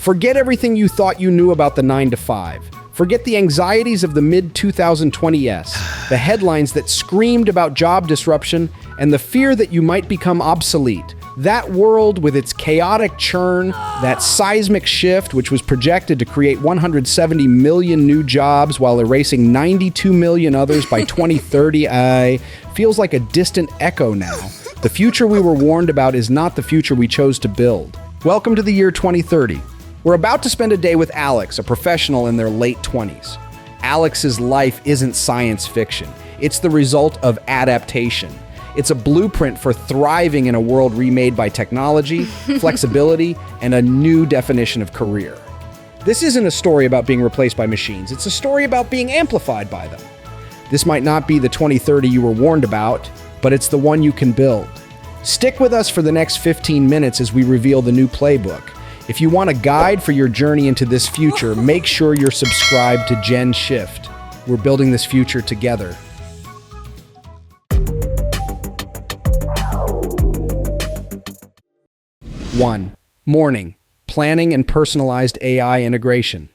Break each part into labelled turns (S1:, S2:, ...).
S1: Forget everything you thought you knew about the 9 to 5. Forget the anxieties of the mid-2020s, the headlines that screamed about job disruption, and the fear that you might become obsolete. That world with its chaotic churn, that seismic shift which was projected to create 170 million new jobs while erasing 92 million others by 2030, feels like a distant echo now. The future we were warned about is not the future we chose to build. Welcome to the year 2030. We're about to spend a day with Alex, a professional in their late 20s. Alex's life isn't science fiction. It's the result of adaptation. It's a blueprint for thriving in a world remade by technology, flexibility, and a new definition of career. This isn't a story about being replaced by machines. It's a story about being amplified by them. This might not be the 2030 you were warned about, but it's the one you can build. Stick with us for the next 15 minutes as we reveal the new playbook. If you want a guide for your journey into this future, make sure you're subscribed to Gen Shift. We're building this future together. 1. Morning. Planning and personalized AI integration.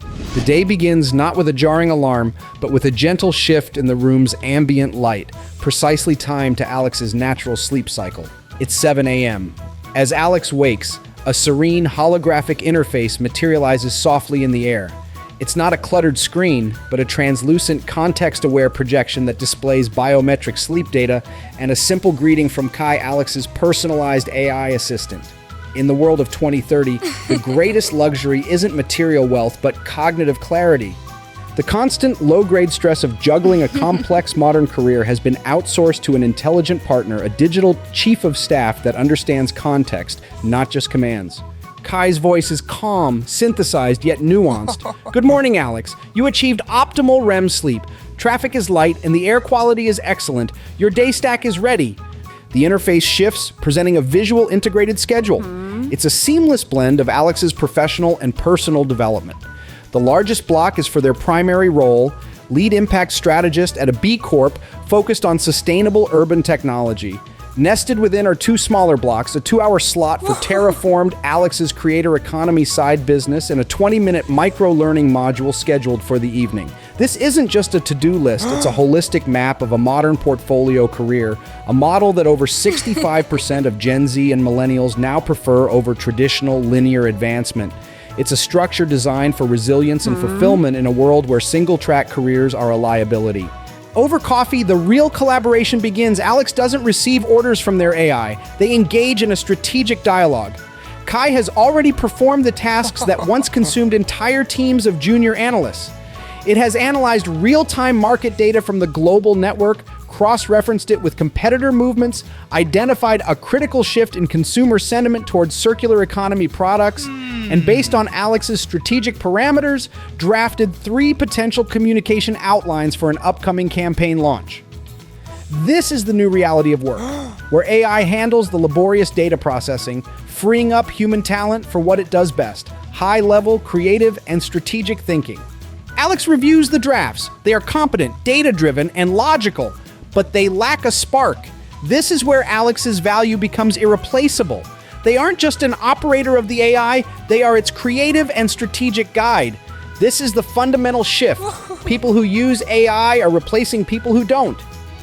S1: The day begins not with a jarring alarm, but with a gentle shift in the room's ambient light, precisely timed to Alex's natural sleep cycle. It's 7 a.m. As Alex wakes, a serene holographic interface materializes softly in the air. It's not a cluttered screen, but a translucent, context-aware projection that displays biometric sleep data and a simple greeting from Kai, Alex's personalized AI assistant. In the world of 2030, the greatest luxury isn't material wealth, but cognitive clarity. The constant, low-grade stress of juggling a complex modern career has been outsourced to an intelligent partner, a digital chief of staff that understands context, not just commands. Kai's voice is calm, synthesized, yet nuanced. Good morning, Alex. You achieved optimal REM sleep. Traffic is light and the air quality is excellent. Your day stack is ready. The interface shifts, presenting a visual integrated schedule. It's a seamless blend of Alex's professional and personal development. The largest block is for their primary role, lead impact strategist at a B Corp focused on sustainable urban technology. Nested within are two smaller blocks, a 2-hour slot for terraformed Alex's creator economy side business and a 20-minute micro-learning module scheduled for the evening. This isn't just a to-do list, it's a holistic map of a modern portfolio career, a model that over 65% of Gen Z and millennials now prefer over traditional linear advancement. It's a structure designed for resilience and fulfillment in a world where single-track careers are a liability. Over coffee, the real collaboration begins. Alex doesn't receive orders from their AI. They engage in a strategic dialogue. Kai has already performed the tasks that once consumed entire teams of junior analysts. It has analyzed real-time market data from the global network, cross-referenced it with competitor movements, identified a critical shift in consumer sentiment towards circular economy products, and based on Alex's strategic parameters, drafted 3 potential communication outlines for an upcoming campaign launch. This is the new reality of work, where AI handles the laborious data processing, freeing up human talent for what it does best: high-level, creative, and strategic thinking. Alex reviews the drafts. They are competent, data-driven, and logical, but they lack a spark. This is where Alex's value becomes irreplaceable. They aren't just an operator of the AI, they are its creative and strategic guide. This is the fundamental shift. People who use AI are replacing people who don't.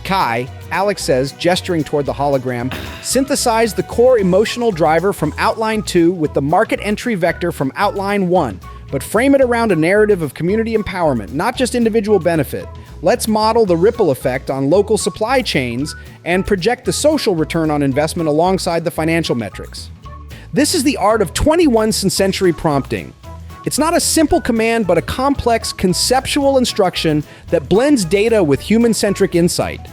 S1: Kai, Alex says, gesturing toward the hologram, synthesize the core emotional driver from Outline 2 with the market entry vector from Outline 1, but frame it around a narrative of community empowerment, not just individual benefit. Let's model the ripple effect on local supply chains and project the social return on investment alongside the financial metrics. This is the art of 21st century prompting. It's not a simple command, but a complex conceptual instruction that blends data with human-centric insight.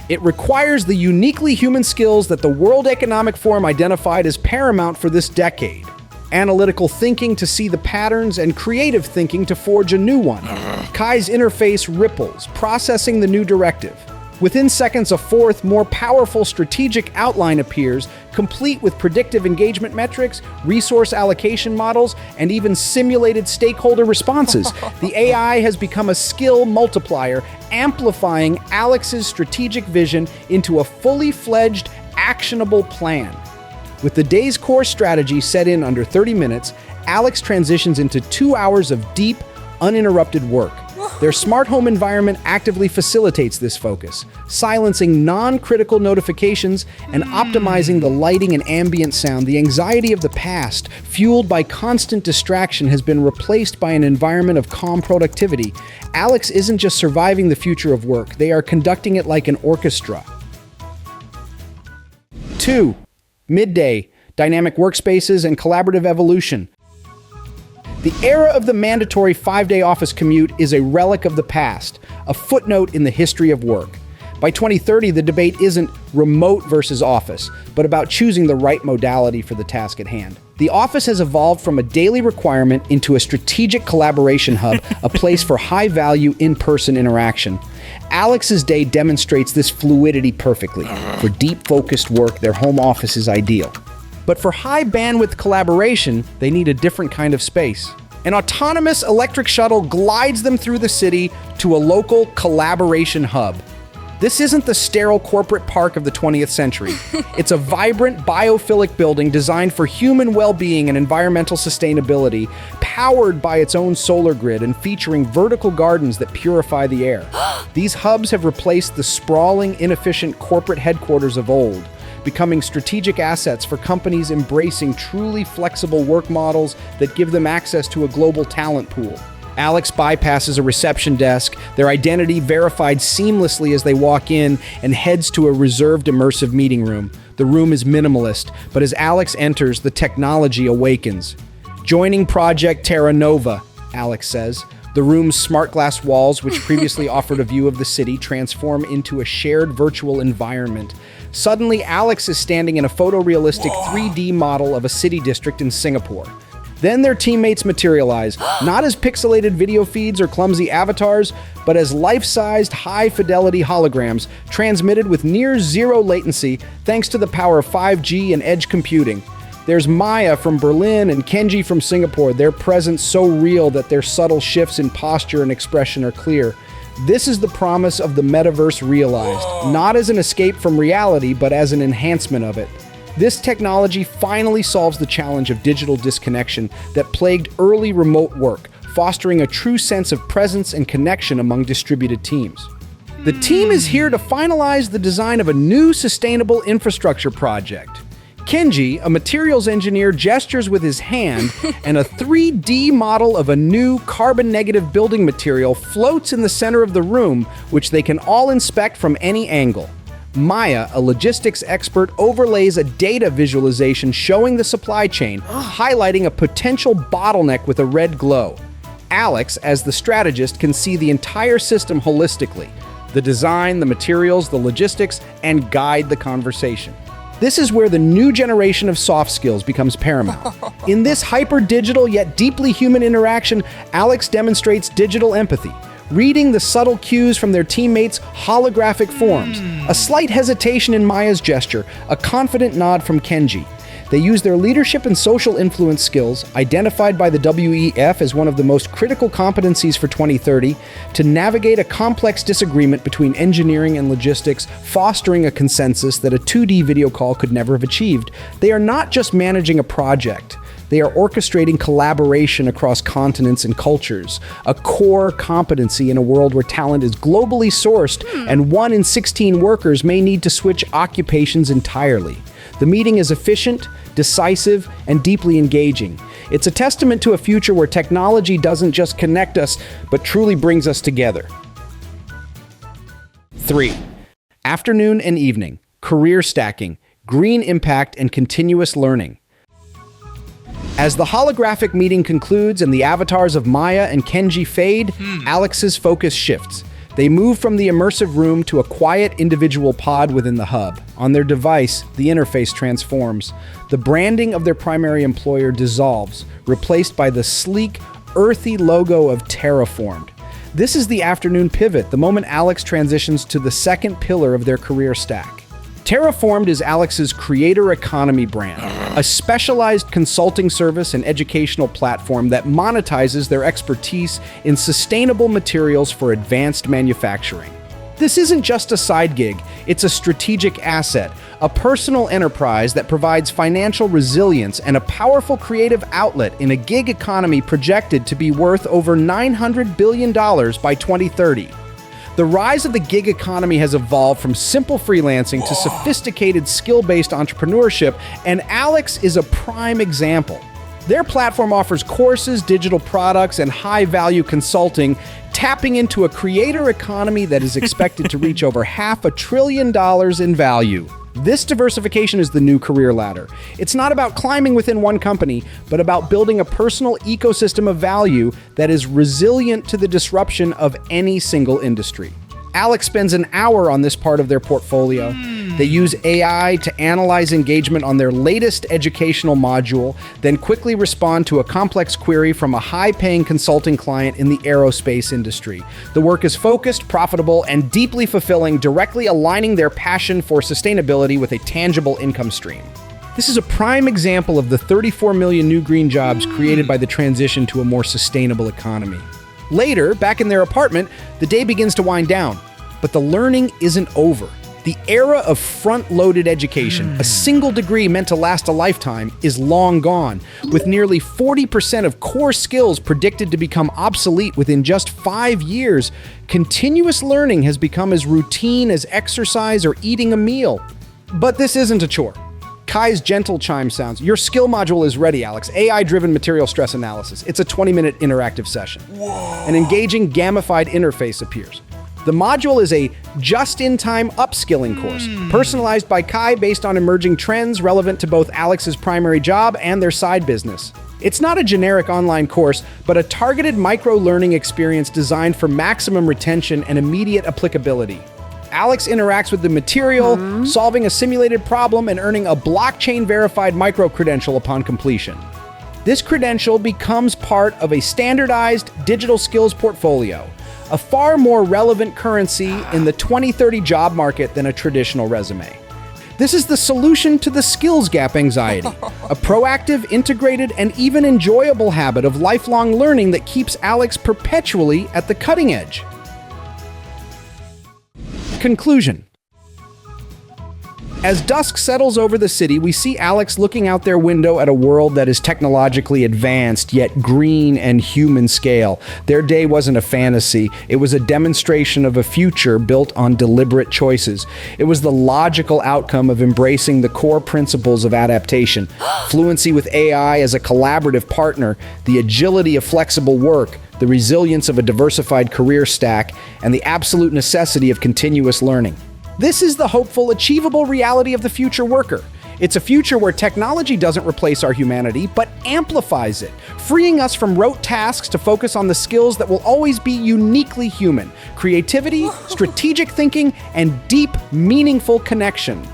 S1: It requires the uniquely human skills that the World Economic Forum identified as paramount for this decade: analytical thinking to see the patterns and creative thinking to forge a new one. Kai's interface ripples, processing the new directive. Within seconds, a fourth, more powerful strategic outline appears, complete with predictive engagement metrics, resource allocation models, and even simulated stakeholder responses. The AI has become a skill multiplier, amplifying Alex's strategic vision into a fully fledged, actionable plan. With the day's core strategy set in under 30 minutes, Alex transitions into 2 hours of deep, uninterrupted work. Their smart home environment actively facilitates this focus, silencing non-critical notifications and optimizing the lighting and ambient sound. The anxiety of the past, fueled by constant distraction, has been replaced by an environment of calm productivity. Alex isn't just surviving the future of work, they are conducting it like an orchestra. 2. Midday, dynamic workspaces and collaborative evolution. The era of the mandatory 5-day office commute is a relic of the past, a footnote in the history of work. By 2030, the debate isn't remote versus office, but about choosing the right modality for the task at hand. The office has evolved from a daily requirement into a strategic collaboration hub, a place for high-value in-person interaction. Alex's day demonstrates this fluidity perfectly. For deep, focused work, their home office is ideal. But for high-bandwidth collaboration, they need a different kind of space. An autonomous electric shuttle glides them through the city to a local collaboration hub. This isn't the sterile corporate park of the 20th century. It's a vibrant, biophilic building designed for human well-being and environmental sustainability, powered by its own solar grid and featuring vertical gardens that purify the air. These hubs have replaced the sprawling, inefficient corporate headquarters of old, becoming strategic assets for companies embracing truly flexible work models that give them access to a global talent pool. Alex bypasses a reception desk, their identity verified seamlessly as they walk in, and heads to a reserved immersive meeting room. The room is minimalist, but as Alex enters, the technology awakens. Joining Project Terra Nova, Alex says. The room's smart glass walls, which previously offered a view of the city, transform into a shared virtual environment. Suddenly, Alex is standing in a photorealistic 3D model of a city district in Singapore. Then their teammates materialize, not as pixelated video feeds or clumsy avatars, but as life-sized, high-fidelity holograms transmitted with near-zero latency thanks to the power of 5G and edge computing. There's Maya from Berlin and Kenji from Singapore, their presence so real that their subtle shifts in posture and expression are clear. This is the promise of the metaverse realized, not as an escape from reality, but as an enhancement of it. This technology finally solves the challenge of digital disconnection that plagued early remote work, fostering a true sense of presence and connection among distributed teams. The team is here to finalize the design of a new sustainable infrastructure project. Kenji, a materials engineer, gestures with his hand, and a 3D model of a new carbon-negative building material floats in the center of the room, which they can all inspect from any angle. Maya, a logistics expert, overlays a data visualization showing the supply chain, highlighting a potential bottleneck with a red glow. Alex, as the strategist, can see the entire system holistically: the design, the materials, the logistics, and guide the conversation. This is where the new generation of soft skills becomes paramount. In this hyper-digital yet deeply human interaction, Alex demonstrates digital empathy, reading the subtle cues from their teammates' holographic forms. A slight hesitation in Maya's gesture, a confident nod from Kenji. They use their leadership and social influence skills, identified by the WEF as one of the most critical competencies for 2030, to navigate a complex disagreement between engineering and logistics, fostering a consensus that a 2D video call could never have achieved. They are not just managing a project. They are orchestrating collaboration across continents and cultures, a core competency in a world where talent is globally sourced and 1 in 16 workers may need to switch occupations entirely. The meeting is efficient, decisive, and deeply engaging. It's a testament to a future where technology doesn't just connect us, but truly brings us together. 3. Afternoon and evening, career stacking, green impact, and continuous learning. As the holographic meeting concludes and the avatars of Maya and Kenji fade, Alex's focus shifts. They move from the immersive room to a quiet individual pod within the hub. On their device, the interface transforms. The branding of their primary employer dissolves, replaced by the sleek, earthy logo of Terraformed. This is the afternoon pivot, the moment Alex transitions to the second pillar of their career stack. Terraformed is Alex's creator economy brand, a specialized consulting service and educational platform that monetizes their expertise in sustainable materials for advanced manufacturing. This isn't just a side gig, it's a strategic asset, a personal enterprise that provides financial resilience and a powerful creative outlet in a gig economy projected to be worth over $900 billion by 2030. The rise of the gig economy has evolved from simple freelancing to sophisticated skill-based entrepreneurship, and Alex is a prime example. Their platform offers courses, digital products, and high-value consulting, tapping into a creator economy that is expected to reach over $500 billion in value. This diversification is the new career ladder. It's not about climbing within one company, but about building a personal ecosystem of value that is resilient to the disruption of any single industry. Alex spends an hour on this part of their portfolio. They use AI to analyze engagement on their latest educational module, then quickly respond to a complex query from a high-paying consulting client in the aerospace industry. The work is focused, profitable, and deeply fulfilling, directly aligning their passion for sustainability with a tangible income stream. This is a prime example of the 34 million new green jobs created by the transition to a more sustainable economy. Later, back in their apartment, the day begins to wind down, but the learning isn't over. The era of front-loaded education, a single degree meant to last a lifetime, is long gone. With nearly 40% of core skills predicted to become obsolete within just 5 years, continuous learning has become as routine as exercise or eating a meal. But this isn't a chore. Kai's gentle chime sounds. Your skill module is ready, Alex. AI-driven material stress analysis. It's a 20-minute interactive session. An engaging gamified interface appears. The module is a just-in-time upskilling course, personalized by Kai based on emerging trends relevant to both Alex's primary job and their side business. It's not a generic online course, but a targeted micro-learning experience designed for maximum retention and immediate applicability. Alex interacts with the material, solving a simulated problem and earning a blockchain-verified micro-credential upon completion. This credential becomes part of a standardized digital skills portfolio, a far more relevant currency in the 2030 job market than a traditional resume. This is the solution to the skills gap anxiety, a proactive, integrated, and even enjoyable habit of lifelong learning that keeps Alex perpetually at the cutting edge. Conclusion. As dusk settles over the city, we see Alex looking out their window at a world that is technologically advanced, yet green and human scale. Their day wasn't a fantasy. It was a demonstration of a future built on deliberate choices. It was the logical outcome of embracing the core principles of adaptation. Fluency with AI as a collaborative partner, the agility of flexible work, the resilience of a diversified career stack, and the absolute necessity of continuous learning. This is the hopeful, achievable reality of the future worker. It's a future where technology doesn't replace our humanity, but amplifies it, freeing us from rote tasks to focus on the skills that will always be uniquely human: creativity, strategic thinking, and deep, meaningful connection.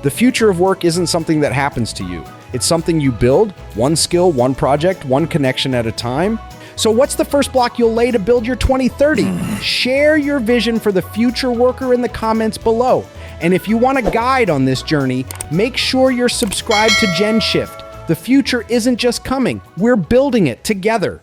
S1: The future of work isn't something that happens to you. It's something you build, one skill, one project, one connection at a time. So what's the first block you'll lay to build your 2030? Share your vision for the future worker in the comments below. And if you want a guide on this journey, make sure you're subscribed to GenShift. The future isn't just coming, we're building it together.